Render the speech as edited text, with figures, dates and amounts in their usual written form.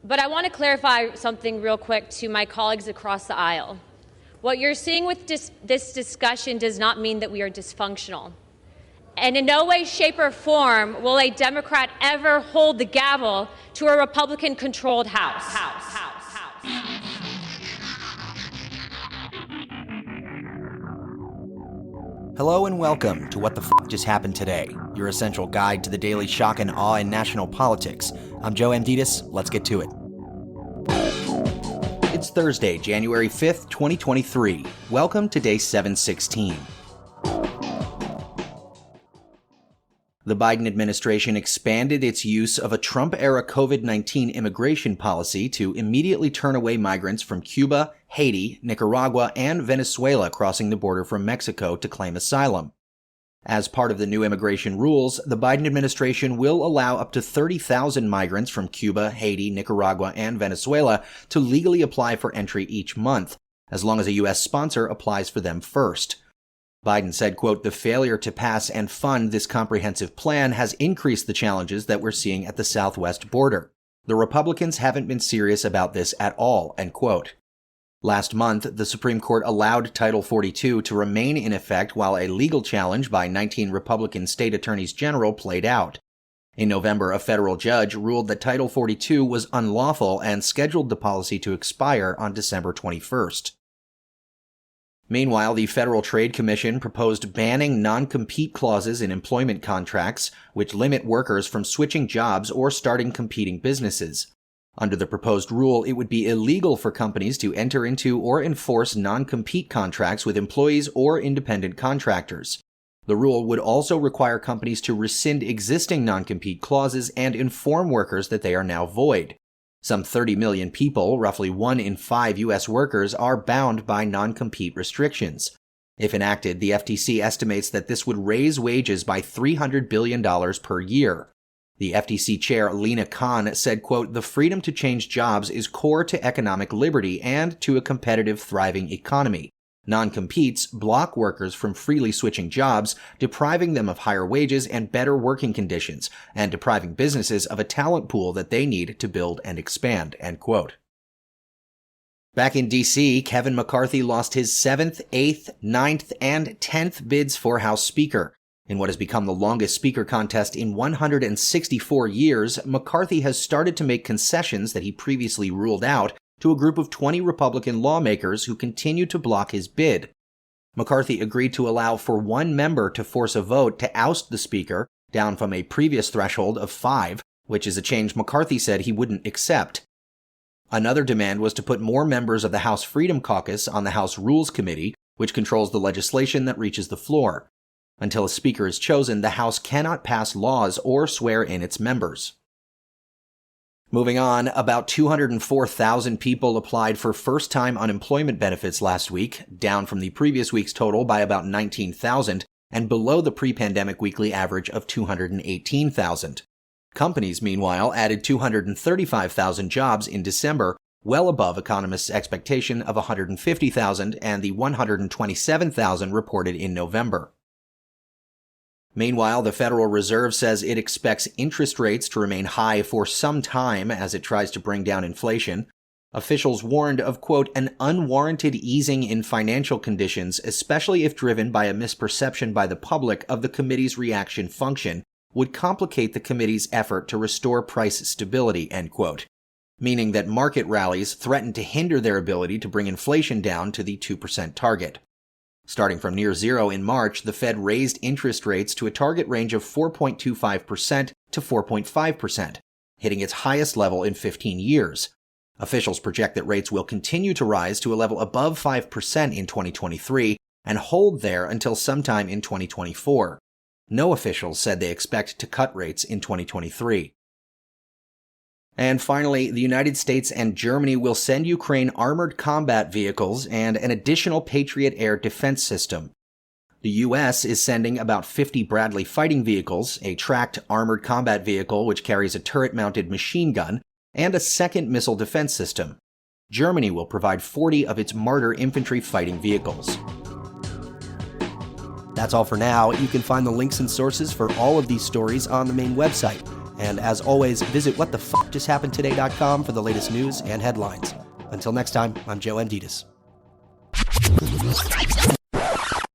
But I want to clarify something real quick to my colleagues across the aisle. What you're seeing with this discussion does not mean that we are dysfunctional. And in no way, shape, or form will a Democrat ever hold the gavel to a Republican-controlled House. Hello and welcome to What the F*** Just Happened Today, your essential guide to the daily shock and awe in national politics. I'm Joe Amditis. Let's get to it. It's Thursday, January 5th, 2023. Welcome to day 716. The Biden administration expanded its use of a Trump-era COVID-19 immigration policy to immediately turn away migrants from Cuba, Haiti, Nicaragua, and Venezuela crossing the border from Mexico to claim asylum. As part of the new immigration rules, the Biden administration will allow up to 30,000 migrants from Cuba, Haiti, Nicaragua, and Venezuela to legally apply for entry each month, as long as a U.S. sponsor applies for them first. Biden said, quote, "The failure to pass and fund this comprehensive plan has increased the challenges that we're seeing at the southwest border. The Republicans haven't been serious about this at all," end quote. Last month, the Supreme Court allowed Title 42 to remain in effect while a legal challenge by 19 Republican state attorneys general played out. In November, a federal judge ruled that Title 42 was unlawful and scheduled the policy to expire on December 21st. Meanwhile, the Federal Trade Commission proposed banning non-compete clauses in employment contracts, which limit workers from switching jobs or starting competing businesses. Under the proposed rule, it would be illegal for companies to enter into or enforce non-compete contracts with employees or independent contractors. The rule would also require companies to rescind existing non-compete clauses and inform workers that they are now void. Some 30 million people, roughly 1 in 5 U.S. workers, are bound by non-compete restrictions. If enacted, the FTC estimates that this would raise wages by $300 billion per year. The FTC chair, Lina Khan, said, quote, "The freedom to change jobs is core to economic liberty and to a competitive, thriving economy. Non-competes block workers from freely switching jobs, depriving them of higher wages and better working conditions, and depriving businesses of a talent pool that they need to build and expand," end quote. Back in D.C., Kevin McCarthy lost his 7th, 8th, 9th, and 10th bids for House Speaker. In what has become the longest speaker contest in 164 years, McCarthy has started to make concessions that he previously ruled out to a group of 20 Republican lawmakers who continue to block his bid. McCarthy agreed to allow for one member to force a vote to oust the speaker, down from a previous threshold of 5, which is a change McCarthy said he wouldn't accept. Another demand was to put more members of the House Freedom Caucus on the House Rules Committee, which controls the legislation that reaches the floor. Until a speaker is chosen, the House cannot pass laws or swear in its members. Moving on, about 204,000 people applied for first-time unemployment benefits last week, down from the previous week's total by about 19,000, and below the pre-pandemic weekly average of 218,000. Companies, meanwhile, added 235,000 jobs in December, well above economists' expectation of 150,000 and the 127,000 reported in November. Meanwhile, the Federal Reserve says it expects interest rates to remain high for some time as it tries to bring down inflation. Officials warned of, quote, "an unwarranted easing in financial conditions, especially if driven by a misperception by the public of the committee's reaction function, would complicate the committee's effort to restore price stability," end quote, meaning that market rallies threaten to hinder their ability to bring inflation down to the 2% target. Starting from near zero in March, the Fed raised interest rates to a target range of 4.25% to 4.5%, hitting its highest level in 15 years. Officials project that rates will continue to rise to a level above 5% in 2023 and hold there until sometime in 2024. No officials said they expect to cut rates in 2023. And finally, the United States and Germany will send Ukraine armored combat vehicles and an additional Patriot air defense system. The U.S. is sending about 50 Bradley fighting vehicles, a tracked armored combat vehicle which carries a turret-mounted machine gun, and a second missile defense system. Germany will provide 40 of its Marder infantry fighting vehicles. That's all for now. You can find the links and sources for all of these stories on the main website, And as always, visit whatthefuckjusthappenedtoday.com for the latest news and headlines. Until next time, I'm Joe Anditas.